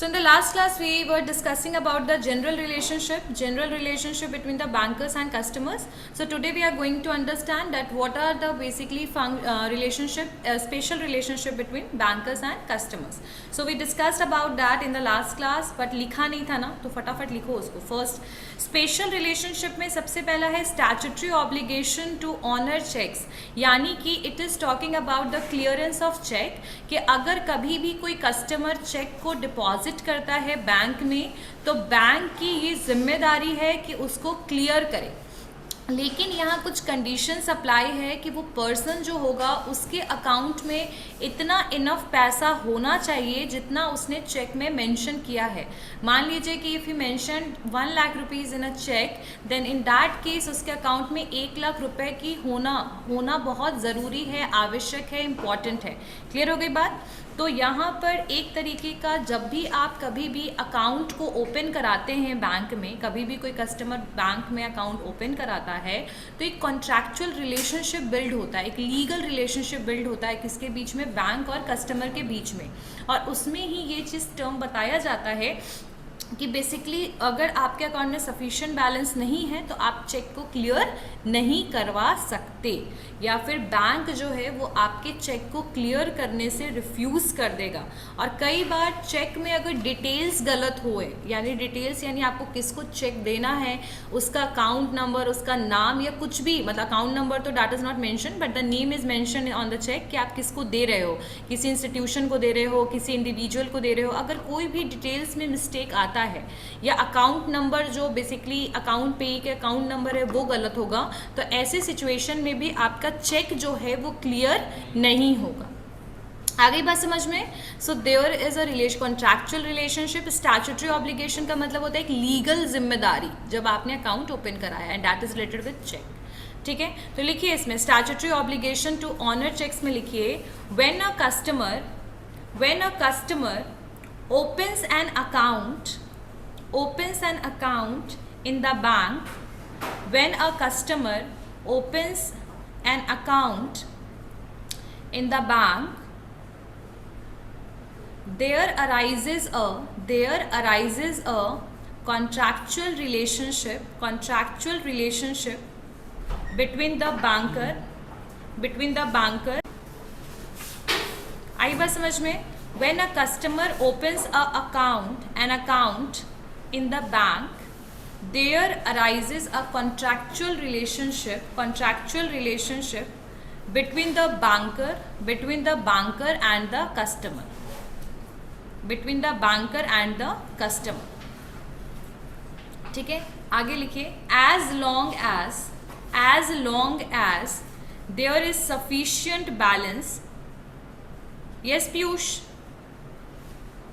So in the last class we were discussing about the general relationship between the bankers and customers. So today we are going to understand that what are the basically special relationship between bankers and customers. So we discussed about that in the last class, but लिखा नहीं था ना, तो फटाफट लिखो उसको. First, special relationship में सबसे पहला है statutory obligation to honour cheques, यानी कि it is talking about the clearance of cheque, कि अगर कभी भी कोई कस्टमर चेक को डिपॉजिट करता है बैंक में तो बैंक की ये जिम्मेदारी है कि उसको क्लियर करे. लेकिन यहाँ कुछ कंडीशंस अप्लाई है कि वो पर्सन जो होगा उसके अकाउंट में इतना इनफ पैसा होना चाहिए जितना उसने चेक में मेंशन किया है. मान लीजिए कि if you mention 1 lakh rupees in a cheque, then in that case उसके अकाउंट में 1 लाख रुपए की होना बहुत ज़रूरी है, आवश्यक है, इम्पॉर्टेंट है. क्लियर हो गई बात? तो यहाँ पर एक तरीके का, जब भी आप कभी भी अकाउंट को ओपन कराते हैं बैंक में, कभी भी कोई कस्टमर बैंक में अकाउंट ओपन कराता है तो एक कॉन्ट्रैक्चुअल रिलेशनशिप बिल्ड होता है, एक लीगल रिलेशनशिप बिल्ड होता है किसके बीच में, बैंक और कस्टमर के बीच में. और उसमें ही ये चीज़ टर्म बताया जाता है कि बेसिकली अगर आपके अकाउंट में सफिशिएंट बैलेंस नहीं है तो आप चेक को क्लियर नहीं करवा सकते, या फिर बैंक जो है वो आपके चेक को क्लियर करने से रिफ्यूज़ कर देगा. और कई बार चेक में अगर डिटेल्स गलत हुए, यानी डिटेल्स यानी आपको किसको चेक देना है, उसका अकाउंट नंबर, उसका नाम या कुछ भी, मतलब अकाउंट नंबर तो date is not mention but the name is mention on the cheque कि आप किसको दे रहे हो, किसी इंस्टीट्यूशन को दे रहे हो, किसी इंडिविजुअल को दे रहे हो. अगर कोई भी डिटेल्स में मिस्टेक आता है या अकाउंट नंबर जो बेसिकली अकाउंट पे के अकाउंट नंबर है वो गलत होगा, तो ऐसे सिचुएशन में भी आपका चेक जो है वो क्लियर नहीं होगा. आगे बात समझ में? So there is a contractual relationship. Statutory obligation का मतलब होता है एक लीगल जिम्मेदारी जब आपने अकाउंट ओपन कराया, and that is related with cheque. ठीक है, तो लिखिए इसमें statutory obligation to honour cheques में लिखिए when a customer opens an account in the bank. When a customer opens an account in the bank, there arises a contractual relationship between the banker. आई बात समझ में? When a customer opens an account in the bank, there arises a contractual relationship between the banker and the customer. ठीक है, आगे लिखिए as long as there is sufficient balance. Yes Piyush,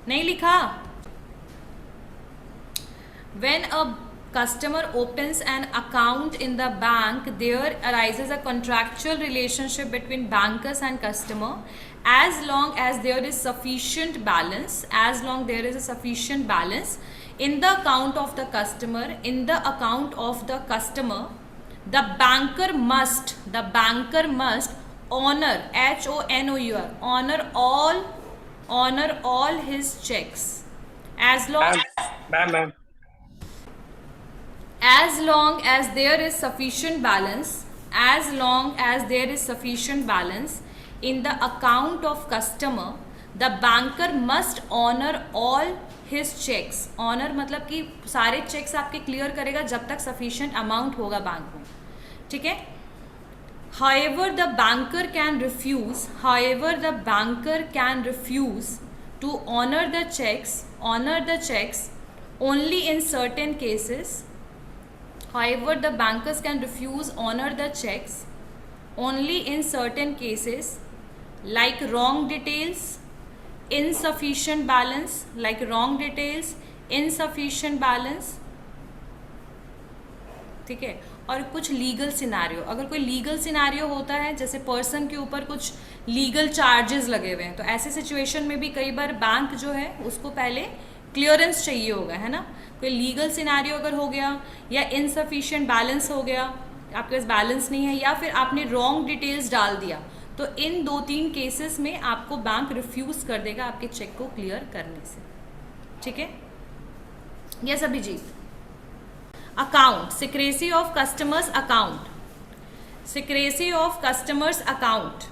नहीं लिखा? When a customer opens an account in the bank, there arises a contractual relationship between bankers and customer as long as there is sufficient balance in the account of the customer. The banker must honor, honor all his checks as long as there is sufficient balance in the account of customer. The banker must honor all his checks. honor मतलब कि सारे checks आपके clear करेगा जब तक sufficient amount होगा bank में. ठीक है. However, the banker can refuse to honor the checks only in certain cases. However, the bankers can refuse honor the checks only in certain cases, like wrong details, insufficient balance. ठीक है. और कुछ legal scenario, अगर कोई legal scenario होता है, जैसे person के ऊपर कुछ लीगल चार्जेस लगे हुए हैं, तो ऐसे सिचुएशन में भी कई बार बैंक जो है उसको पहले क्लियरेंस चाहिए होगा, है ना. कोई लीगल सिनारियो अगर हो गया या इनसफिशिएंट बैलेंस हो गया, आपके पास बैलेंस नहीं है, या फिर आपने रॉन्ग डिटेल्स डाल दिया, तो इन 2-3 केसेस में आपको बैंक रिफ्यूज़ कर देगा आपके चेक को क्लियर करने से. ठीक है, yes Abhijit. Account, secrecy of customers account, secrecy of customers account,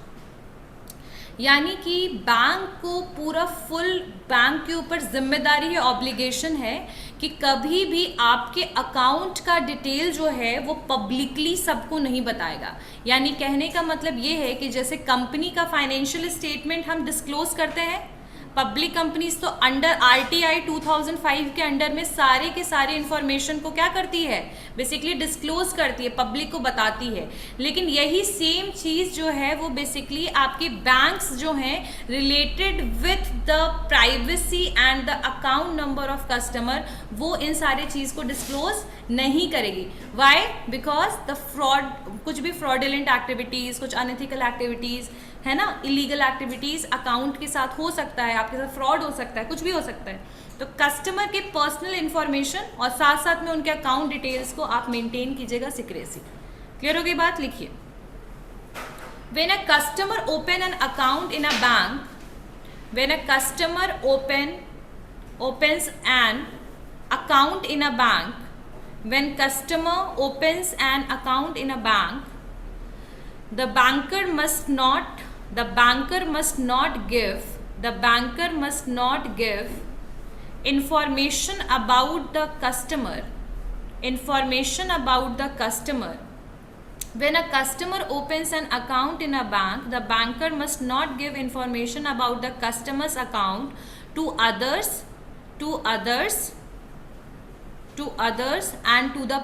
यानी कि बैंक को पूरा फुल बैंक के ऊपर जिम्मेदारी है, ऑब्लिगेशन है कि कभी भी आपके अकाउंट का डिटेल जो है वो पब्लिकली सबको नहीं बताएगा। यानी कहने का मतलब ये है कि जैसे कंपनी का फाइनेंशियल स्टेटमेंट हम डिस्क्लोज करते हैं, पब्लिक कंपनीज तो अंडर आरटीआई 2005 के अंडर में सारे के सारे इंफॉर्मेशन को क्या करती है, बेसिकली डिस्क्लोज करती है, पब्लिक को बताती है। लेकिन यही सेम चीज़ जो है वो बेसिकली आपके बैंक्स जो हैं related with the privacy and the account number of customer, वो इन सारे चीज़ को डिस्क्लोज नहीं करेगी। वाई? बिकॉज द फ्रॉड, कुछ भी फ्रॉडुलेंट एक्टिविटीज़, कुछ अनएथिकल एक्टिविटीज़ है ना, इलीगल एक्टिविटीज़ अकाउंट के साथ हो सकता है, आपके साथ फ्रॉड हो सकता है, कुछ भी हो सकता है। तो कस्टमर के पर्सनल इन्फॉर्मेशन और साथ साथ में उनके अकाउंट डिटेल्स को आप मेंटेन कीजिएगा सिक्रेसी। क्लियर हो गई बात? लिखिए, when a customer open an account in a bank, when a customer opens an account in a bank, when customer opens an account in a bank, the banker must not give information about the customer. When a customer opens an account in a bank, the banker must not give information about the customer's account to others and to the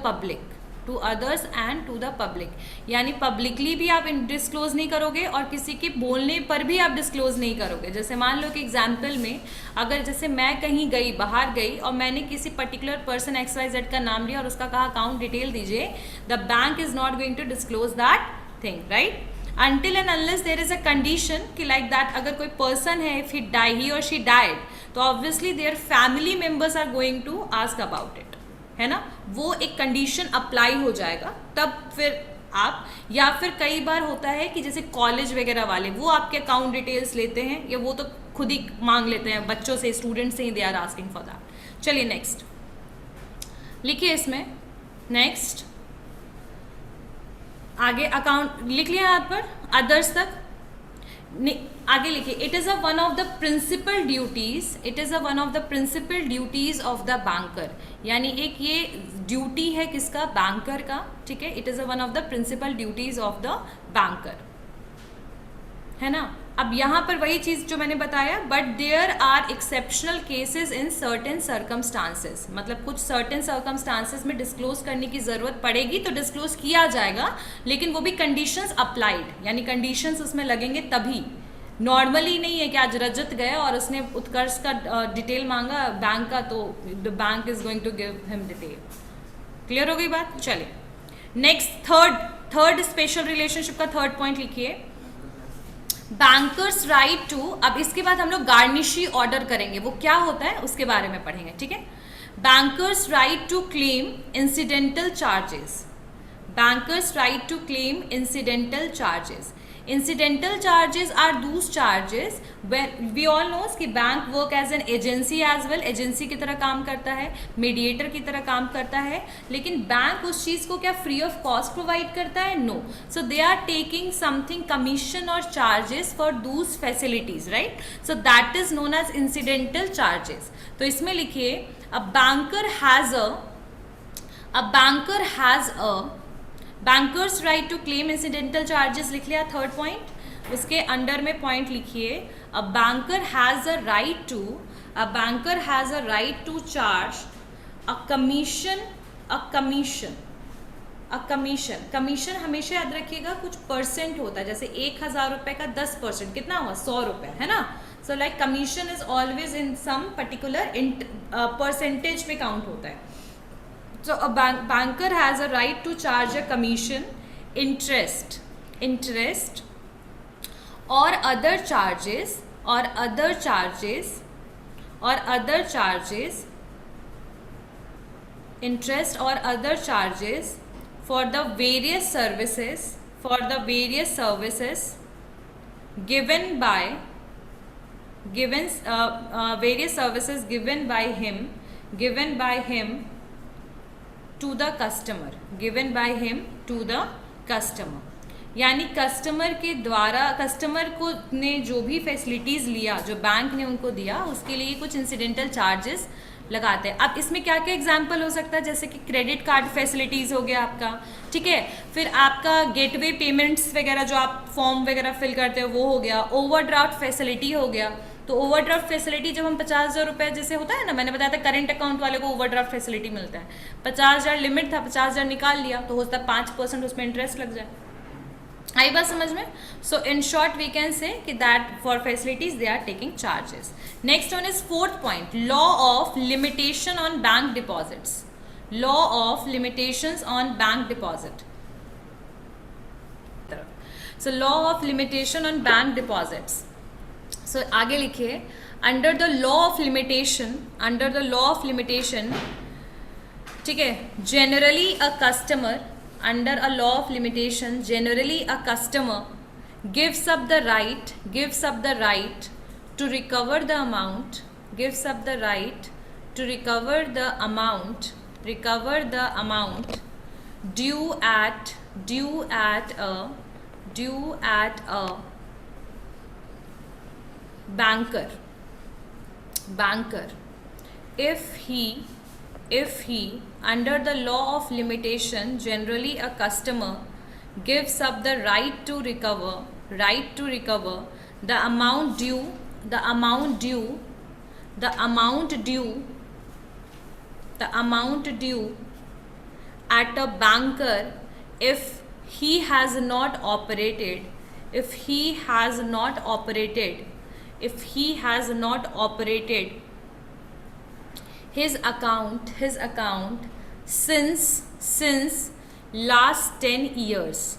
public. यानी publicly भी आप disclose नहीं करोगे और किसी के बोलने पर भी आप डिस्क्लोज नहीं करोगे। जैसे मान लो कि एग्जाम्पल में अगर जैसे मैं कहीं गई, बाहर गई और मैंने किसी पर्टिकुलर पर्सन XYZ का नाम लिया और उसका कहा अकाउंट डिटेल दीजिए, the bank is not going to disclose that thing, right, until and unless there is a condition कि like that अगर कोई person है, if he or she died, तो obviously their family members are going to ask about it, है ना, वो एक condition apply हो जाएगा तब फिर आप, या फिर कई बार होता है कि जैसे कॉलेज वगैरह वाले वो आपके अकाउंट डिटेल्स लेते हैं, या वो तो खुद ही मांग लेते हैं बच्चों से, स्टूडेंट से ही, they are asking for that. चलिए नेक्स्ट लिखिए, इसमें नेक्स्ट आगे अकाउंट लिख लिया यहाँ पर, अदर्स तक आगे लिखिए, it is one of the principal duties of the banker, यानी एक ये ड्यूटी है किसका, बैंकर का, ठीक है, it is one of the principal duties of the banker, है ना। अब यहाँ पर वही चीज़ जो मैंने बताया, but there are exceptional cases in certain circumstances, मतलब कुछ सर्टेन सर्कमस्टांसेस में डिस्क्लोज करने की ज़रूरत पड़ेगी तो डिस्क्लोज किया जाएगा, लेकिन वो भी कंडीशंस अप्लाइड, यानी कंडीशंस उसमें लगेंगे तभी। नॉर्मली नहीं है कि आज रजत गया और उसने उत्कर्ष का डिटेल मांगा बैंक का, तो the bank is going to give him detail. Clear हो गई बात? चलिए नेक्स्ट, थर्ड स्पेशल रिलेशनशिप का थर्ड पॉइंट लिखिए, बैंकर्स राइट टू। अब इसके बाद हम लोग गार्निशी ऑर्डर करेंगे, वो क्या होता है उसके बारे में पढ़ेंगे, ठीक है। Banker's right to claim incidental charges, banker's right to claim incidental charges. Incidental charges are those charges when we all knows कि bank work as an agency as well, agency की तरह काम करता है, मीडिएटर की तरह काम करता है, लेकिन बैंक उस चीज़ को क्या फ्री ऑफ कॉस्ट प्रोवाइड करता है? No. So they are taking something commission और charges for those facilities, right, so that is known as incidental charges. तो इसमें लिखिए, a banker has a banker's right to claim incidental charges लिख लिया, third point. उसके under में point लिखिए, a banker has a right to charge a commission हमेशा याद रखिएगा कुछ परसेंट होता है, जैसे 1000 रुपये का 10% कितना हुआ, 100 रुपये, है ना। So like commission is always in some particular percentage पे काउंट होता है। So a banker has a right to charge a commission, interest or other charges for the various services given by given various services given by him to the customer, यानी customer के द्वारा customer को ने जो भी facilities लिया, जो bank ने उनको दिया, उसके लिए कुछ इंसिडेंटल चार्जेस लगाते हैं। अब इसमें क्या क्या एग्जाम्पल हो सकता है, जैसे कि क्रेडिट कार्ड फैसिलिटीज़ हो गया आपका, ठीक है, फिर आपका गेटवे पेमेंट्स वगैरह जो आप फॉर्म वगैरह फिल करते हो वो हो गया, ओवरड्राफ्ट फैसिलिटी हो गया। तो ओवरड्राफ्ट फैसिलिटी जब हम 50,000 रुपये जैसे होता है ना, मैंने बताया था करंट अकाउंट वाले को ओवरड्राफ्ट फैसिलिटी मिलता है, 50,000 लिमिट था, 50,000 निकाल लिया तो हो सकता है 5% उसमें इंटरेस्ट लग जाए। आई बात समझ में? So in short we can say कि that for facilities they are taking charges. Next one is fourth point, law of limitation on bank deposits. Law of limitations on bank deposit. So law of limitation on bank deposits. So आगे लिखिए, under the law of limitation, under the law of limitation, ठीक है, generally a customer, under a law of limitation, generally a customer gives up the right to recover the amount, due at a banker if he under the law of limitation, generally a customer gives up the right to recover the amount due at a banker if he has not operated his account since last 10 years।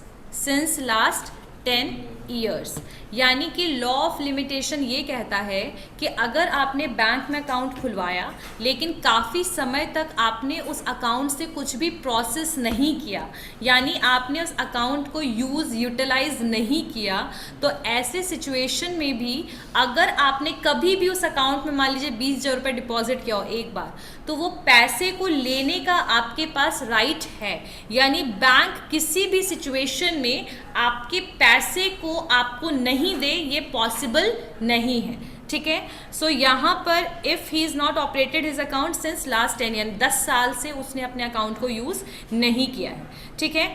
यानी कि law of limitation ये कहता है कि अगर आपने bank में account खुलवाया लेकिन काफ़ी समय तक आपने उस अकाउंट से कुछ भी प्रोसेस नहीं किया, यानी आपने उस अकाउंट को यूटिलाइज नहीं किया, तो ऐसे सिचुएशन में भी अगर आपने कभी भी उस अकाउंट में मान लीजिए 20,000 रुपये डिपॉजिट किया हो एक बार, तो वो पैसे को लेने का आपके पास राइट है। यानी बैंक किसी भी सिचुएशन में आपके पैसे को आपको नहीं दे, ये पॉसिबल नहीं है, ठीक है। सो यहाँ पर if he is not operated his account since last 10 यानी 10 साल से उसने अपने अकाउंट को यूज़ नहीं किया है, ठीक है।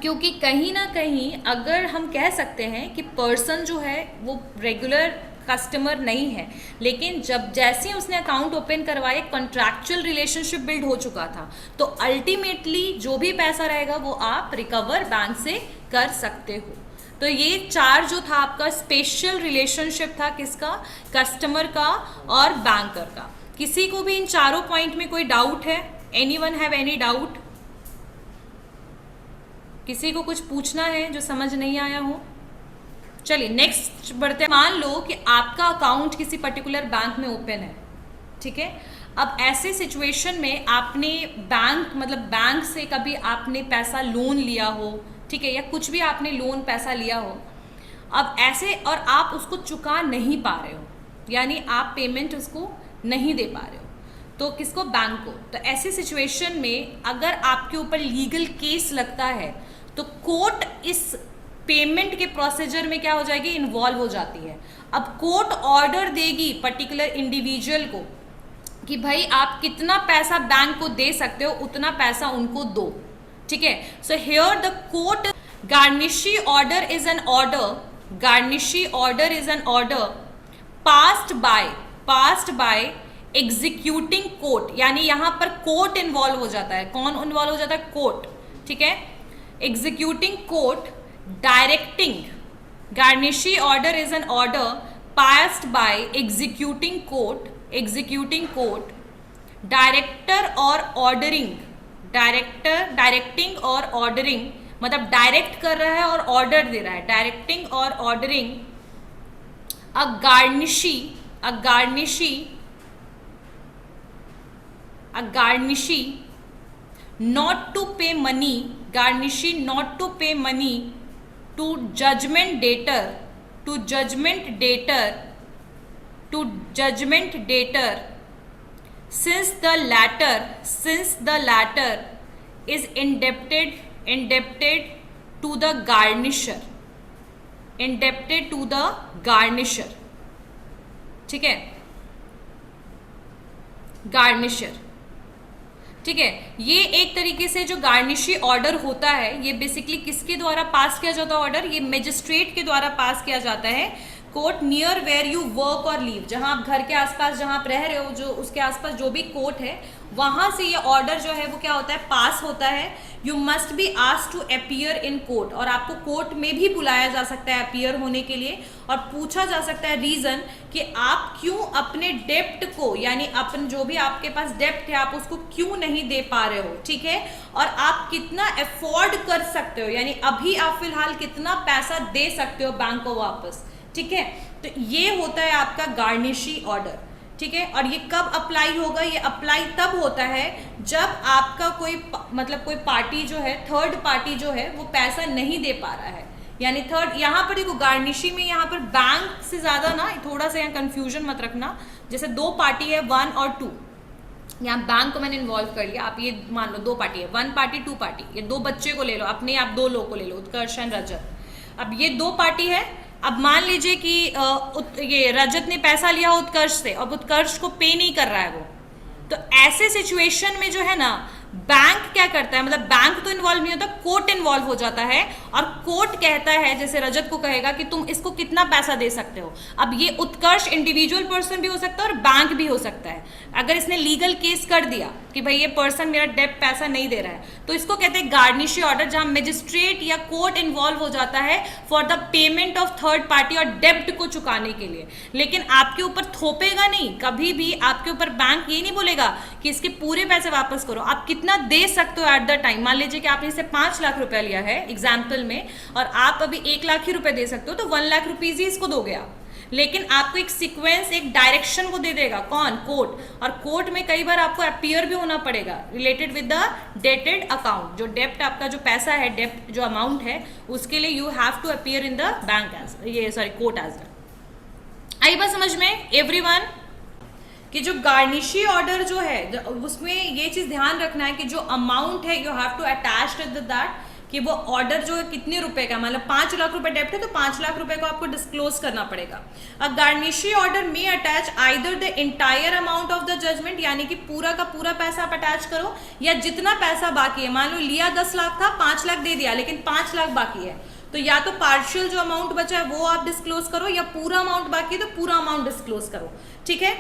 क्योंकि कहीं ना कहीं अगर हम कह सकते हैं कि पर्सन जो है वो रेगुलर कस्टमर नहीं है, लेकिन जैसे उसने अकाउंट ओपन करवाया कॉन्ट्रैक्चुअल रिलेशनशिप बिल्ड हो चुका था, तो अल्टीमेटली जो भी पैसा रहेगा वो आप रिकवर बैंक से कर सकते हो। तो ये 4 जो था आपका स्पेशल रिलेशनशिप था, किसका? कस्टमर का और बैंकर का। किसी को भी इन चारों पॉइंट में कोई डाउट है? Anyone have any doubt? किसी को कुछ पूछना है जो समझ नहीं आया हो? चलिए नेक्स्ट बढ़ते हैं। मान लो कि आपका अकाउंट किसी पर्टिकुलर बैंक में ओपन है, ठीक है। अब ऐसे सिचुएशन में आपने बैंक से कभी आपने पैसा लोन लिया हो, ठीक है, या कुछ भी आपने लोन पैसा लिया हो, अब ऐसे और आप उसको चुका नहीं पा रहे हो, यानी आप पेमेंट उसको नहीं दे पा रहे हो, तो किसको? बैंक को। तो ऐसी सिचुएशन में अगर आपके ऊपर लीगल केस लगता है तो कोर्ट इस पेमेंट के प्रोसीजर में क्या हो जाएगी? इन्वॉल्व हो जाती है। अब कोर्ट ऑर्डर देगी पर्टिकुलर इंडिविजुअल को कि भाई आप कितना पैसा बैंक को दे सकते हो उतना पैसा उनको दो, ठीक है। So here the court garnishee order is an order passed by executing court, यानी यहां पर कोर्ट इन्वॉल्व हो जाता है। कौन इन्वॉल्व हो जाता है? कोर्ट, ठीक है। Executing court directing garnishi order is an order passed by executing court director or ordering directing or ordering मतलब डायरेक्ट कर रहा है और ऑर्डर दे रहा है, डायरेक्टिंग और ordering a garnishi not to pay money to judgment debtor to judgment debtor since the latter is indebted to the garnisher, ठीक है, गार्निशर, ठीक है। ये एक तरीके से जो गार्निशी ऑर्डर होता है ये बेसिकली किसके द्वारा पास किया जाता है ऑर्डर, ये मजिस्ट्रेट के द्वारा पास किया जाता है। Court near where you work और लीव, जहां आप घर के आसपास जहां आप रह रहे हो, जो उसके आसपास जो भी कोर्ट है वहां से ये ऑर्डर जो है वो क्या होता है, पास होता है। You must be asked to appear in court, और आपको कोर्ट में भी बुलाया जा सकता है अपीयर होने के लिए, और पूछा जा सकता है रीजन कि आप क्यों अपने डेप्ट को, यानी अपन जो भी आपके पास डेप्ट है आप उसको क्यों नहीं दे पा रहे हो, ठीक है, और आप कितना अफोर्ड कर सकते हो, यानी अभी आप फिलहाल कितना पैसा दे सकते हो बैंक को वापस, ठीक है। तो ये होता है आपका गार्निशी ऑर्डर, ठीक है। और ये कब अप्लाई होगा, ये अप्लाई तब होता है जब आपका कोई मतलब कोई पार्टी जो है, थर्ड पार्टी जो है वो पैसा नहीं दे पा रहा है, यानी थर्ड, यहाँ पर देखो गार्निशी में यहाँ पर बैंक से ज्यादा ना, थोड़ा सा यहाँ कंफ्यूजन मत रखना, जैसे दो पार्टी है 1 और 2, यहाँ बैंक को मैंने इन्वॉल्व कर लिया, आप ये मान लो 2 पार्टी है, 1 पार्टी 2 पार्टी, ये 2 बच्चे को ले लो, अपने आप 2 लोग को ले लो, उत्कर्ष एंड रजत। अब ये 2 पार्टी है, अब मान लीजिए कि ये रजत ने पैसा लिया उत्कर्ष से, अब उत्कर्ष को पे नहीं कर रहा है वो, तो ऐसे सिचुएशन में जो है ना बैंक क्या करता है, मतलब बैंक तो इन्वॉल्व नहीं होता, कोर्ट इन्वॉल्व हो जाता है, और कोर्ट कहता है, जैसे रजत को कहेगा कि तुम इसको कितना पैसा दे सकते हो। अब ये उत्कर्ष इंडिविजुअल पर्सन भी हो सकता है और बैंक भी हो सकता है। अगर इसने लीगल केस कर दिया कि भाई ये पर्सन मेरा डेप्ट पैसा नहीं दे रहा है, तो इसको कहते हैं गार्निशी ऑर्डर, जहां मजिस्ट्रेट या कोर्ट इन्वॉल्व हो जाता है for the payment of third party और डेप्ट को चुकाने के लिए। लेकिन आपके ऊपर थोपेगा नहीं, कभी भी आपके ऊपर बैंक ये नहीं बोलेगा कि इसके पूरे पैसे वापस करो, आप कितना दे सकते हो एट द टाइम। मान लीजिए कि आपने इसे 5 लाख रुपया लिया है एग्जाम्पल में, और आप अभी 1 लाख ही रुपए दे सकते हो, तो 1 लाख रुपीज ही इसको दोगे आप, लेकिन आपको एक सीक्वेंस, एक डायरेक्शन को दे देगा कौन, कोर्ट। और कोर्ट में कई बार आपको अपीयर भी होना पड़ेगा related with the dated account, जो डेप्ट आपका जो पैसा है, डेप्ट जो अमाउंट है, उसके लिए you have to appear in the bank as, ये सॉरी कोर्ट एज वेल। आई बात समझ में एवरीवन, कि जो गार्निशी ऑर्डर जो है उसमें ये चीज ध्यान रखना है कि जो अमाउंट है you have to attach with that, कि वो ऑर्डर जो है कितने रुपए का, मतलब 5 लाख रुपए डेप्ट है तो 5 लाख रुपए को आपको डिस्क्लोज करना पड़ेगा। अ गार्निशी ऑर्डर में attach either the entire amount of the judgement, यानी कि पूरा का पूरा पैसा आप अटैच करो, या जितना पैसा बाकी है, मान लो लिया 10 लाख था, 5 लाख दे दिया, लेकिन 5 लाख बाकी है, तो या तो पार्शियल जो अमाउंट बचा है वो आप डिस्क्लोज करो, या पूरा अमाउंट बाकी है तो पूरा अमाउंट डिस्क्लोज करो, ठीक है।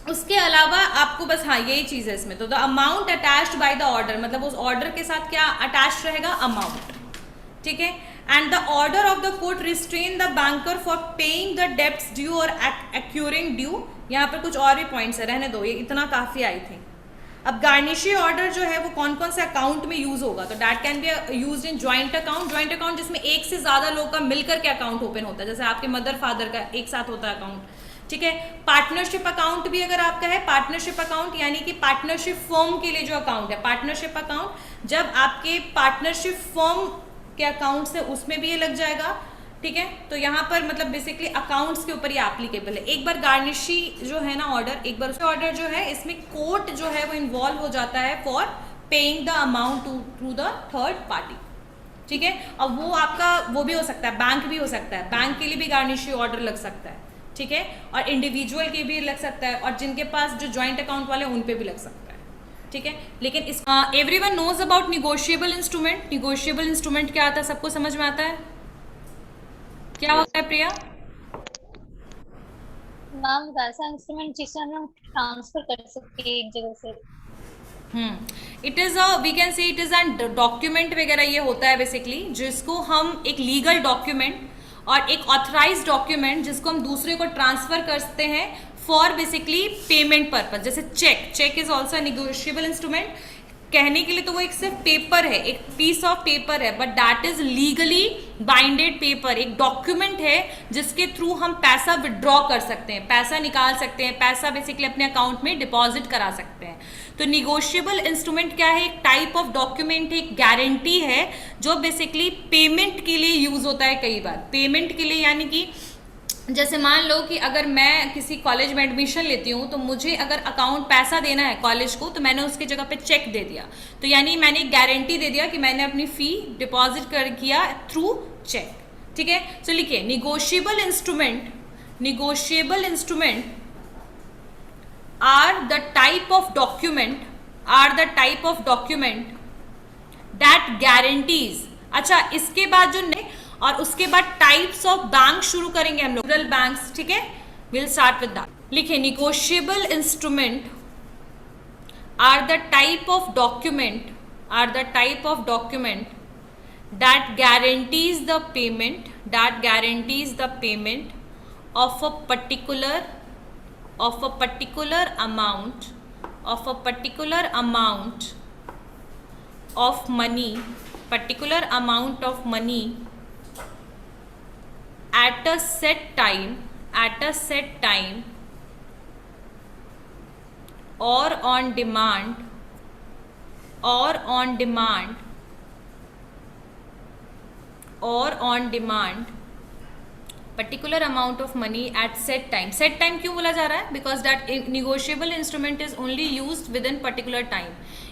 उसके अलावा आपको बस हाँ यही चीज है इसमें, तो the amount attached by the order, मतलब उस ऑर्डर के साथ क्या अटैच रहेगा, अमाउंट, ठीक है। And the order of the court restrain the banker for paying the debts due और एक्यूरिंग ड्यू। यहाँ पर कुछ और भी पॉइंट्स है, रहने दो, ये इतना काफी आई थी। अब गार्निशी ऑर्डर जो है वो कौन कौन से अकाउंट में यूज होगा, तो that can be used in joint account, joint account जिसमें एक से ज्यादा लोग का मिलकर के अकाउंट ओपन होता है, जैसे आपके मदर फादर का एक साथ होता है अकाउंट, ठीक है। पार्टनरशिप अकाउंट भी अगर आपका है, पार्टनरशिप अकाउंट यानी कि पार्टनरशिप फर्म के लिए जो अकाउंट है, पार्टनरशिप अकाउंट, जब आपके पार्टनरशिप फर्म के अकाउंट से उसमें भी ये लग जाएगा, ठीक है। तो यहाँ पर मतलब बेसिकली अकाउंट्स के ऊपर ये एप्लीकेबल है। एक बार गार्निशी जो है ना ऑर्डर, एक बार ऑर्डर जो है इसमें कोर्ट जो है वो इन्वॉल्व हो जाता है for paying the amount to the third party, ठीक है। अब वो आपका वो भी हो सकता है, बैंक भी हो सकता है, बैंक के लिए भी गार्निशी ऑर्डर लग सकता है, ठीक है, और इंडिविजुअल के भी लग सकता है, और जिनके पास जो ज्वाइंट अकाउंट वाले उन पे भी लग सकता है, ठीक है। लेकिन इस everyone knows about negotiable instrument. Negotiable instrument क्या आता है, सबको समझ में आता है, क्या होता है प्रिया? मैम वैसा इंस्ट्रूमेंट जिसे हम ट्रांसफर कर सकते हैं एक जगह से। It is a we can say it is an document वगैरह ये होता है बेसिकली, जिसको हम एक लीगल डॉक्यूमेंट और एक ऑथराइज डॉक्यूमेंट जिसको हम दूसरे को ट्रांसफर करते हैं फॉर बेसिकली पेमेंट पर्पज। जैसे cheque, cheque is also negotiable instrument. कहने के लिए तो वो एक सिर्फ पेपर है, एक पीस ऑफ पेपर है, but that is legally binded paper, एक डॉक्यूमेंट है जिसके थ्रू हम पैसा विड्रॉ कर सकते हैं, पैसा निकाल सकते हैं, पैसा बेसिकली अपने अकाउंट में डिपॉजिट करा सकते हैं। तो निगोशिएबल इंस्ट्रूमेंट क्या है, एक टाइप ऑफ डॉक्यूमेंट, एक गारंटी है जो बेसिकली पेमेंट के लिए यूज होता है। कई बार पेमेंट के लिए, यानी कि जैसे मान लो कि अगर मैं किसी कॉलेज में एडमिशन लेती हूँ तो मुझे अगर अकाउंट पैसा देना है कॉलेज को, तो मैंने उसकी जगह पे चेक दे दिया, तो यानी मैंने एक गारंटी दे दिया कि मैंने अपनी फ़ी डिपॉजिट कर किया थ्रू चेक। ठीक है, तो लिखिए negotiable instrument are the type of document that guarantees. अच्छा, इसके बाद जो और उसके बाद टाइप्स ऑफ बैंक शुरू करेंगे हम लोग, रूरल बैंक्स। ठीक है, विल स्टार्ट विद दैट। लिखिए negotiable instrument are the type of document that guarantees the payment of a particular amount of money at a set time or on demand particular amount of money at set time क्यों बोला जा रहा है? Because that negotiable instrument is only used with in particular time,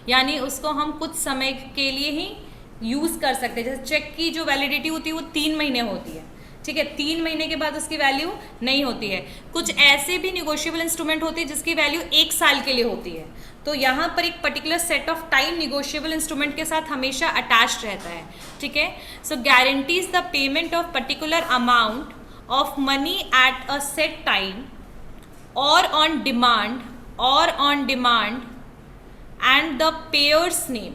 यानी उसको हम कुछ समय के लिए ही यूज कर सकते हैं। जैसे चेक की जो वैलिडिटी होती है वो 3 महीने होती है। ठीक है, 3 महीने के बाद उसकी वैल्यू नहीं होती है। कुछ ऐसे भी निगोशिएबल इंस्ट्रूमेंट होते हैं जिसकी वैल्यू 1 साल के लिए होती है। तो यहाँ पर एक particular set of time negotiable instrument के साथ हमेशा अटैच्ड रहता है। ठीक है, so guarantees the payment of particular amount of money at a set time और on demand and the payer's name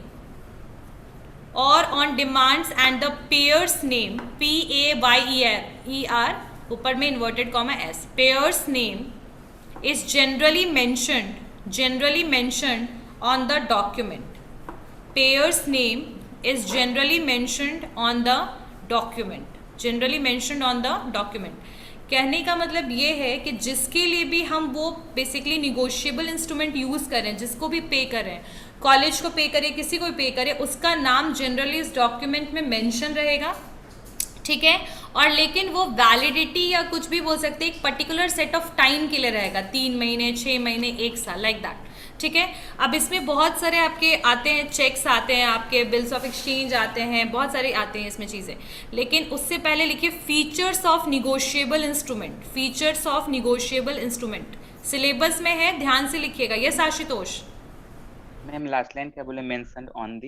PAYER, ऊपर में inverted comma S, payer's name is generally mentioned on the document. Payer's name is generally mentioned on the document. कहने का मतलब ये है कि जिसके लिए भी हम वो बेसिकली निगोशिएबल इंस्ट्रूमेंट यूज़ करें, जिसको भी पे करें, कॉलेज को पे करें, किसी को पे करें, उसका नाम जनरली इस डॉक्यूमेंट में मेंशन रहेगा। ठीक है, और लेकिन वो वैलिडिटी या कुछ भी बोल सकते हैं एक पर्टिकुलर सेट ऑफ टाइम के लिए रहेगा, 3 महीने, 6 महीने, 1 साल, लाइक दैट। ठीक है, अब इसमें बहुत सारे आपके आते हैं, चेक्स आते हैं, आपके बिल्स ऑफ एक्सचेंज आते हैं, बहुत सारे आते हैं इसमें चीज़ें। लेकिन उससे पहले लिखिए features of negotiable instrument. Syllabus में है, ध्यान से लिखिएगा। Yes Ashutosh ma'am, last line क्या बोले? Mentioned on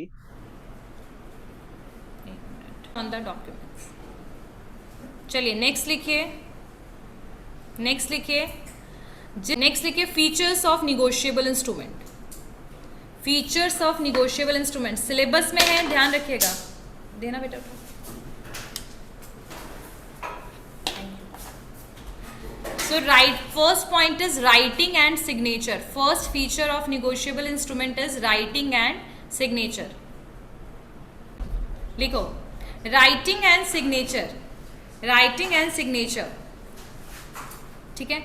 the documents. चलिए नेक्स्ट लिखिए features of negotiable instrument. Syllabus में है, ध्यान रखिएगा। देना बेटा। So first point is writing and signature. First feature of negotiable instrument is writing and signature. लिखो writing and signature। ठीक है,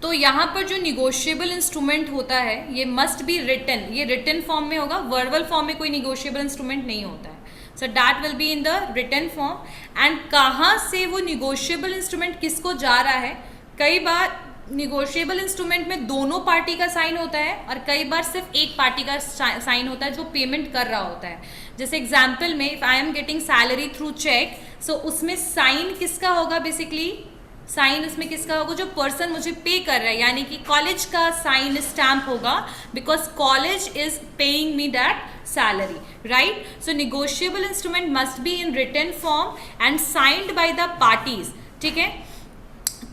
तो यहाँ पर जो निगोशिएबल इंस्ट्रूमेंट होता है ये मस्ट बी रिटन, ये रिटन फॉर्म में होगा, वर्बल फॉर्म में कोई निगोशिएबल इंस्ट्रूमेंट नहीं होता है। So that will be in the written form. And कहाँ से वो निगोशिएबल इंस्ट्रूमेंट किसको जा रहा है? कई बार निगोशिएबल इंस्ट्रूमेंट में दोनों पार्टी का साइन होता है और कई बार सिर्फ एक पार्टी का साइन होता है जो पेमेंट कर रहा होता है। जैसे एग्जाम्पल में if I am getting salary through cheque, so उसमें साइन किसका होगा? बेसिकली साइन उसमें किसका होगा? जो पर्सन मुझे पे कर रहा है, यानी कि कॉलेज का साइन स्टैम्प होगा, because college is paying me that salary, right? So negotiable instrument must be in written form and signed by the parties. ठीक है,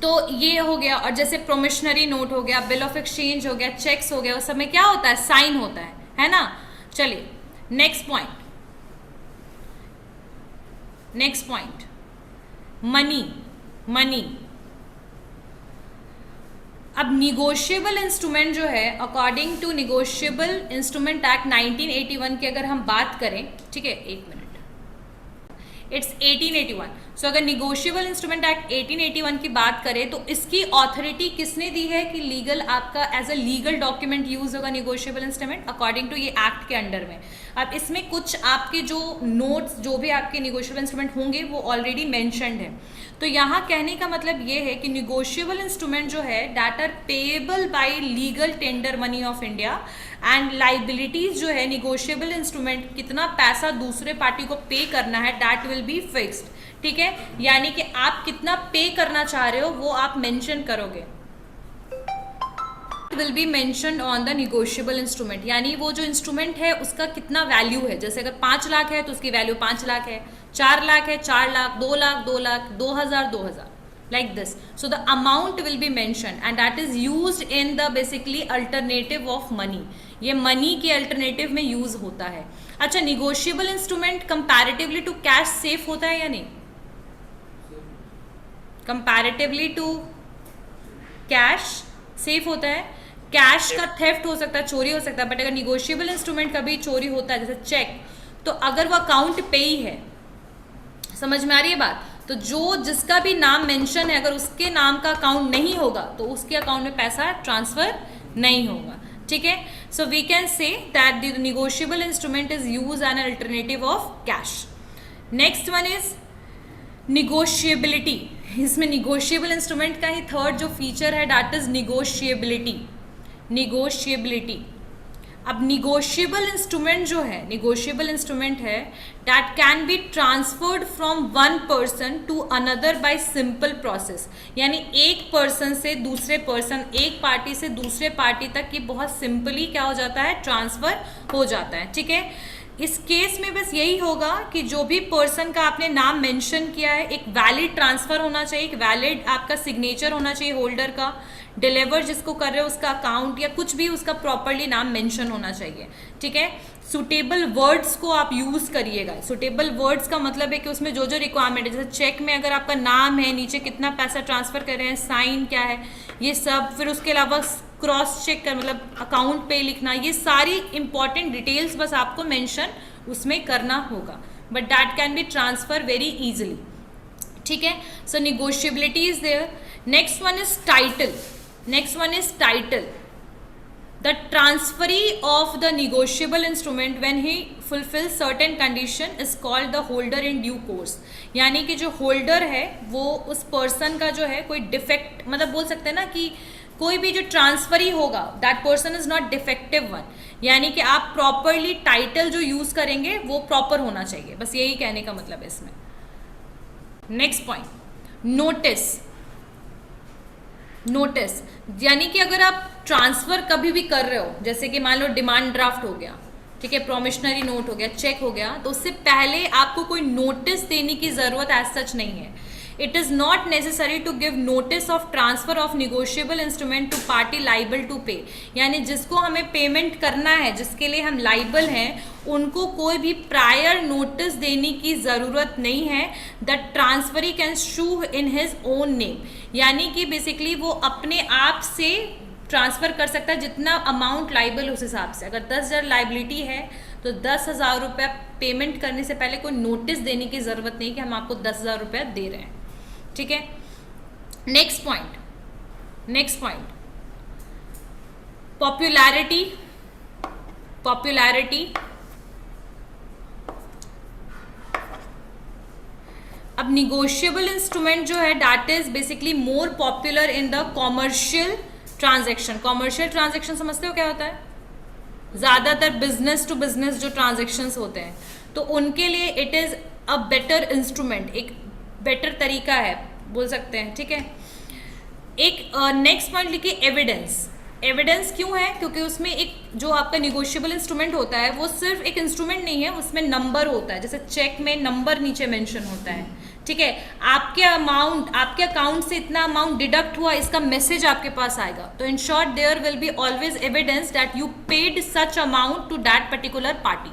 तो ये हो गया। और जैसे प्रोमिशनरी नोट हो गया, बिल ऑफ एक्सचेंज हो गया, चेक्स हो गया, उस समय क्या होता है? साइन होता है ना? चलिए नेक्स्ट पॉइंट मनी। अब निगोशिएबल इंस्ट्रूमेंट जो है, according to negotiable instrument act 1981 की अगर हम बात करें, ठीक है, एक मिनट, इट्स 1881। सो अगर निगोशिएबल इंस्ट्रूमेंट एक्ट 1881 की बात करें तो इसकी ऑथोरिटी किसने दी है कि लीगल आपका as a legal document use होगा निगोशिएबल इंस्ट्रूमेंट, अकॉर्डिंग टू ये एक्ट के अंडर में। अब इसमें कुछ आपके जो नोट्स जो भी आपके निगोशिएबल इंस्ट्रूमेंट होंगे वो ऑलरेडी मेंशन्ड है। तो यहाँ कहने का मतलब ये है कि निगोशिएबल इंस्ट्रूमेंट जो है that are payable by legal tender money of India, and liabilities जो है निगोशिएबल इंस्ट्रूमेंट कितना पैसा दूसरे पार्टी को पे करना है दैट विल बी फिक्स्ड, ठीक है। यानी कि आप कितना पे करना चाह रहे हो वो आप मेंशन करोगे, will be mentioned on the negotiable instrument. यानी वो जो इंस्ट्रूमेंट है उसका कितना वैल्यू है, जैसे अगर 5 लाख है तो उसकी वैल्यू 5 लाख है, 4 लाख है 4 lakh, 2 lakh 2 lakh, 2000 2000, like this. So the amount will be mentioned and that is used in the basically alternative of money. ये मनी के अल्टरनेटिव में यूज होता है। अच्छा, negotiable instrument comparatively to cash safe होता है या नहीं? कंपैरेटिवली टू कैश सेफ होता है। कैश का थेफ्ट हो सकता है, चोरी हो सकता है, बट अगर निगोशिएबल इंस्ट्रूमेंट कभी चोरी होता है जैसे चेक, तो अगर वो अकाउंट पे ही है, समझ में आ रही है बात, तो जो जिसका भी नाम मेंशन है अगर उसके नाम का अकाउंट नहीं होगा तो उसके अकाउंट में पैसा ट्रांसफर नहीं होगा, ठीक है। So we can say that the negotiable instrument is use an alternative of cash. Next one is negotiability. इसमें निगोशिएबल इंस्ट्रूमेंट का ही थर्ड जो फीचर है दैट इज निगोशिएबिलिटी। निगोशिएबिलिटी, अब निगोशिएबल इंस्ट्रूमेंट जो है, निगोशिएबल इंस्ट्रूमेंट है that can be transferred from one person to another by simple process. यानी एक पर्सन से दूसरे पर्सन, एक पार्टी से दूसरे पार्टी तक ये बहुत सिंपली क्या हो जाता है, ट्रांसफर हो जाता है, ठीक है। इस केस में बस यही होगा कि जो भी पर्सन का आपने नाम मेंशन किया है एक वैलिड ट्रांसफर होना चाहिए, एक वैलिड आपका सिग्नेचर होना चाहिए होल्डर का, डिलीवर जिसको कर रहे हो उसका अकाउंट या कुछ भी उसका प्रॉपरली नाम मेंशन होना चाहिए, ठीक है। सुटेबल वर्ड्स को आप यूज करिएगा। सुटेबल वर्ड्स का मतलब है कि उसमें जो जो रिक्वायरमेंट है, जैसे चेक में अगर आपका नाम है, नीचे कितना पैसा ट्रांसफर कर रहे हैं, साइन क्या है, ये सब, फिर उसके अलावा क्रॉस चेक कर मतलब अकाउंट पे लिखना, ये सारी इंपॉर्टेंट डिटेल्स बस आपको मेंशन उसमें करना होगा, but that can be transfer very easily, ठीक है। So negotiability is there. Next one is title. Next one is title. The transferee of the negotiable instrument when he fulfills certain condition is called the holder in due course. यानी कि जो holder है वो उस person का जो है कोई डिफेक्ट, मतलब बोल सकते हैं ना कि कोई भी जो ट्रांसफरी होगा that person is not defective one. यानी कि आप प्रॉपरली टाइटल जो यूज करेंगे वो प्रॉपर होना चाहिए, बस यही कहने का मतलब है इसमें। Next point, notice. नोटिस यानी कि अगर आप ट्रांसफर कभी भी कर रहे हो, जैसे कि मान लो डिमांड ड्राफ्ट हो गया, ठीक है, प्रोमिशनरी नोट हो गया, चेक हो गया, तो उससे पहले आपको कोई नोटिस देने की जरूरत एज सच नहीं है। It is not necessary to give notice of transfer of negotiable instrument to party liable to pay. यानी जिसको हमें पेमेंट करना है, जिसके लिए हम लाइबल हैं, उनको कोई भी प्रायर नोटिस देने की ज़रूरत नहीं है। The transferee can shoe in his own name. यानी कि बेसिकली वो अपने आप से ट्रांसफ़र कर सकता है जितना अमाउंट लाइबल उस हिसाब से। अगर 10,000 लाइबिलिटी है तो 10,000 रुपये पेमेंट करने से पहले कोई नोटिस देने की ज़रूरत नहीं कि हम आपको 10,000 रुपये दे रहे हैं, ठीक है। Next point, next point, popularity. Popularity, अब निगोशिएबल इंस्ट्रूमेंट जो है that is basically more popular in the commercial transaction. Commercial transaction समझते हो क्या होता है? ज़्यादातर बिजनेस टू बिजनेस जो ट्रांजैक्शंस होते हैं, तो उनके लिए it is a better instrument, एक बेटर तरीका है बोल सकते हैं, ठीक है। एक नेक्स्ट पॉइंट लिखिए, एविडेंस। एविडेंस क्यों है? क्योंकि उसमें एक जो आपका निगोशिएबल इंस्ट्रूमेंट होता है वो सिर्फ एक इंस्ट्रूमेंट नहीं है, उसमें नंबर होता है। जैसे चेक में नंबर नीचे मेंशन होता है, ठीक है। आपके अमाउंट, आपके अकाउंट से इतना अमाउंट डिडक्ट हुआ, इसका मैसेज आपके पास आएगा। तो in short there will be always evidence that you paid such amount to that particular party,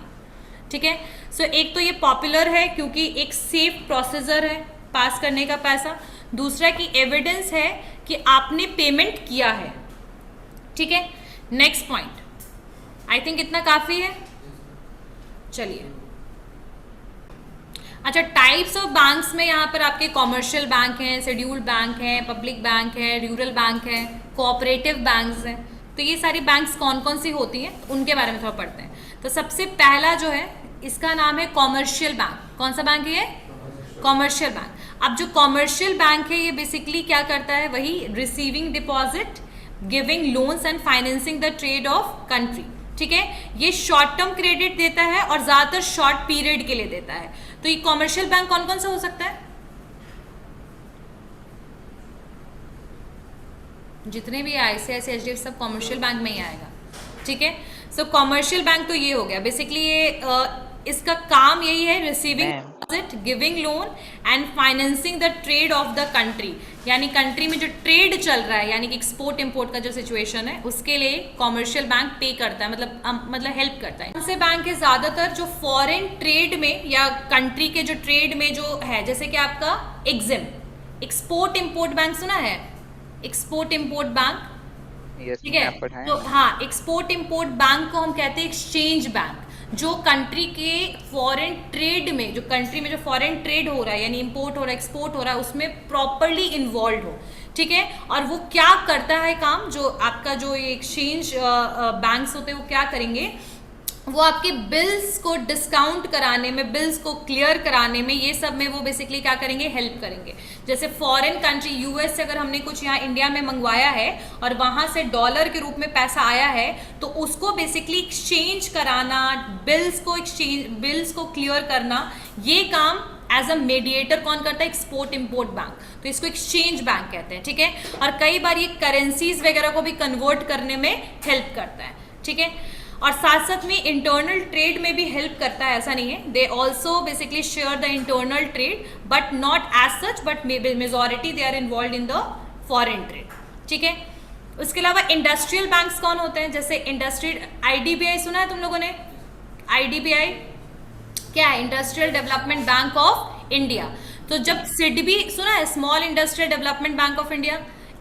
ठीक है। सो एक तो ये पॉपुलर है क्योंकि एक सेफ प्रोसीजर है पास करने का पैसा। दूसरा कि एविडेंस है कि आपने पेमेंट किया है, ठीक है। नेक्स्ट पॉइंट, आई थिंक इतना काफ़ी है। चलिए अच्छा, टाइप्स ऑफ बैंक्स में यहाँ पर आपके कॉमर्शियल बैंक हैं, शेड्यूल्ड बैंक हैं, पब्लिक बैंक है, रूरल बैंक है, कोऑपरेटिव बैंक्स हैं। तो ये सारी बैंक्स कौन कौन सी होती हैं उनके बारे में थोड़ा पढ़ते हैं। तो सबसे पहला जो है इसका नाम है कॉमर्शियल बैंक। कौन सा बैंक है ये? Commercial bank. अब जो कॉमर्शियल बैंक है ये बेसिकली क्या करता है, वही receiving deposit, giving loans and financing the trade off country. ठीक है, ये शॉर्ट टर्म क्रेडिट देता है और ज्यादातर शॉर्ट पीरियड के लिए देता है। तो ये कॉमर्शियल बैंक कौन कौन सा हो सकता है? जितने भी ICICI HDFC सब कॉमर्शियल बैंक में ही आएगा। ठीक है, सो कॉमर्शियल बैंक तो ये हो गया बेसिकली। ये इसका काम यही है, receiving deposit, giving loan and financing the trade off the country. यानी कंट्री में जो ट्रेड चल रहा है, यानी कि एक्सपोर्ट इंपोर्ट का जो सिचुएशन है, उसके लिए कॉमर्शियल बैंक पे करता है, मतलब हेल्प करता है। कौन से बैंक है? ज्यादातर जो फॉरेन ट्रेड में या कंट्री के जो ट्रेड में जो है, जैसे कि आपका एग्जिम, एक्सपोर्ट इंपोर्ट बैंक सुना है? एक्सपोर्ट इंपोर्ट बैंक, ठीक है। तो हाँ, एक्सपोर्ट इंपोर्ट बैंक को हम कहते हैं एक्सचेंज बैंक। जो कंट्री के फॉरेन ट्रेड में, जो कंट्री में जो फॉरेन ट्रेड हो रहा है, यानी इंपोर्ट हो रहा है, एक्सपोर्ट हो रहा है, उसमें प्रॉपरली इन्वॉल्व हो। ठीक है, और वो क्या करता है काम, जो आपका जो एक्सचेंज बैंक्स होते हैं वो क्या करेंगे, वो आपके बिल्स को डिस्काउंट कराने में, बिल्स को क्लियर कराने में, ये सब में वो बेसिकली क्या करेंगे, हेल्प करेंगे। जैसे फॉरेन कंट्री US से अगर हमने कुछ यहाँ इंडिया में मंगवाया है और वहाँ से डॉलर के रूप में पैसा आया है, तो उसको बेसिकली एक्सचेंज कराना, बिल्स को क्लियर करना, ये काम एज अ मीडिएटर कौन करता है? Export import bank. तो इसको एक्सचेंज बैंक कहते हैं। ठीक है, और कई बार ये करेंसीज वगैरह को भी कन्वर्ट करने में हेल्प करता है। ठीक है, और साथ साथ में इंटरनल ट्रेड में भी हेल्प करता है, ऐसा नहीं है। They also basically share the internal trade but not as such, but majority they are involve in the foreign trade. ठीक है, उसके अलावा इंडस्ट्रियल बैंक्स कौन होते हैं? जैसे इंडस्ट्रियल IDBI सुना है तुम लोगों ने? IDBI क्या है? Industrial development bank of India. तो जब SIDBI सुना है, small industrial development bank of India,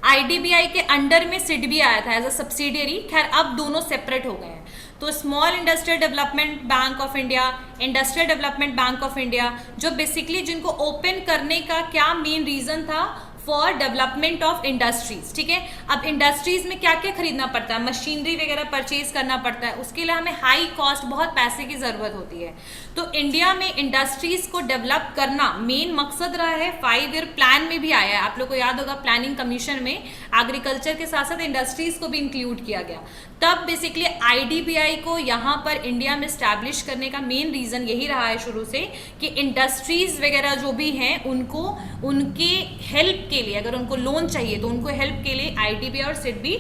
IDBI के अंडर में SIDBI आया था एज अ सब्सिडियरी। खैर अब दोनों सेपरेट हो गए हैं। तो small industrial development bank of India, industrial development bank of India, जो बेसिकली जिनको ओपन करने का क्या मेन रीजन था, फॉर डेवलपमेंट ऑफ इंडस्ट्रीज। ठीक है, अब इंडस्ट्रीज में क्या क्या खरीदना पड़ता है, मशीनरी वगैरह परचेज करना पड़ता है, उसके लिए हमें हाई कॉस्ट, बहुत पैसे की जरूरत होती है। तो इंडिया में इंडस्ट्रीज को डेवलप करना मेन मकसद रहा है। 5 ईयर प्लान में भी आया है, आप लोग को याद होगा, प्लानिंग कमीशन में एग्रीकल्चर के साथ साथ इंडस्ट्रीज को भी इंक्लूड किया गया। तब बेसिकली IDBI को यहाँ पर इंडिया में स्टैब्लिश करने का मेन रीजन यही रहा है शुरू से, कि इंडस्ट्रीज वगैरह जो भी हैं उनको उनके हेल्प के लिए, अगर उनको लोन चाहिए तो उनको हेल्प के लिए IDBI और SIDBI,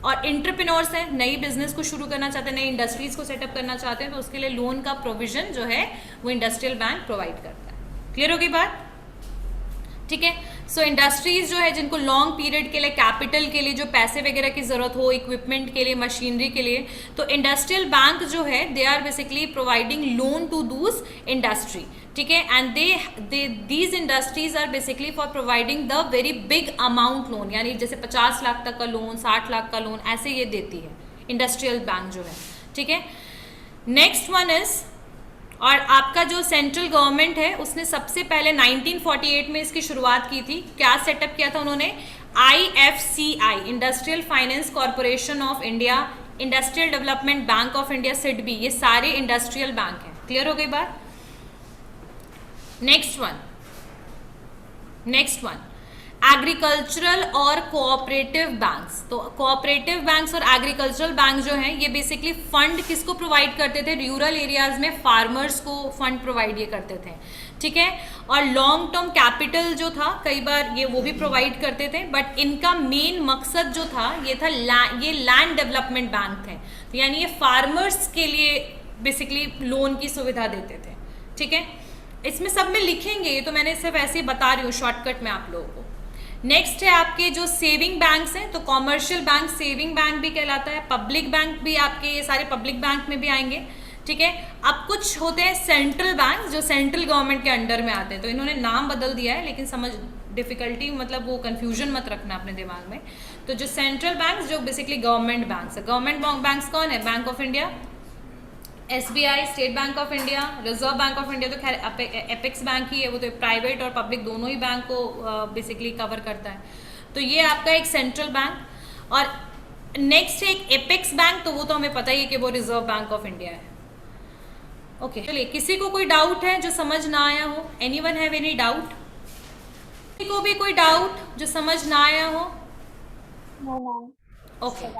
और एंटरप्रेन्योर्स हैं, नई बिजनेस को शुरू करना चाहते हैं, नई इंडस्ट्रीज को सेटअप करना चाहते हैं, तो उसके लिए लोन का प्रोविजन जो है वो इंडस्ट्रियल बैंक प्रोवाइड करता है। क्लियर होगी बात? ठीक है, सो इंडस्ट्रीज जो है जिनको लॉन्ग पीरियड के लिए, कैपिटल के लिए जो पैसे वगैरह की जरूरत हो, इक्विपमेंट के लिए, मशीनरी के लिए, तो इंडस्ट्रियल बैंक जो है they are basically providing loan to those industry. ठीक है, and these industries are basically for providing the very big amount loan, यानी जैसे 50 लाख तक का लोन, 60 लाख का लोन, ऐसे ये देती है इंडस्ट्रियल बैंक जो है। ठीक है, नेक्स्ट वन इज, और आपका जो सेंट्रल गवर्नमेंट है उसने सबसे पहले 1948 में इसकी शुरुआत की थी। क्या सेटअप किया था उन्होंने? IFCI, industrial finance corporation of India, industrial development bank of India, SIDBI, ये सारे इंडस्ट्रियल बैंक हैं। क्लियर हो गई बात? नेक्स्ट वन एग्रीकल्चरल और कोऑपरेटिव बैंक्स। तो कोऑपरेटिव बैंक्स और एग्रीकल्चरल बैंक जो हैं ये बेसिकली फंड किसको प्रोवाइड करते थे? रूरल एरियाज में फार्मर्स को फंड प्रोवाइड ये करते थे। ठीक है, और लॉन्ग टर्म कैपिटल जो था कई बार ये वो भी प्रोवाइड करते थे, बट इनका मेन मकसद जो था ये था ये लैंड डेवलपमेंट बैंक थे। तो यानी ये फार्मर्स के लिए बेसिकली लोन की सुविधा देते थे। ठीक है, इसमें सब में लिखेंगे, ये तो मैंने सिर्फ ऐसे ही बता रही हूँ शॉर्टकट में आप लोगों को। नेक्स्ट है आपके जो सेविंग बैंक्स हैं, तो कॉमर्शियल बैंक सेविंग बैंक भी कहलाता है, पब्लिक बैंक भी आपके ये सारे पब्लिक बैंक में भी आएंगे। ठीक है, अब कुछ होते हैं सेंट्रल बैंक जो सेंट्रल गवर्नमेंट के अंडर में आते हैं, तो इन्होंने नाम बदल दिया है, लेकिन समझ डिफिकल्टी मतलब वो कंफ्यूजन मत रखना अपने दिमाग में। तो जो सेंट्रल बैंक जो बेसिकली गवर्नमेंट बैंक्स है, गवर्नमेंट बैंक्स कौन है? Bank of India, SBI, state bank of India, reserve bank of India तो खैर एपेक्स बैंक ही है, वो तो प्राइवेट और पब्लिक दोनों ही बैंक को बेसिकली कवर करता है। तो ये आपका एक सेंट्रल बैंक, और नेक्स्ट है एक एपेक्स बैंक, तो वो तो हमें पता ही है कि वो रिजर्व बैंक ऑफ इंडिया है। ओके चलिए, किसी को कोई डाउट है जो समझ ना आया हो? Anyone have any doubt? किसी को भी कोई डाउट जो समझ ना आया हो? No ma'am. ओके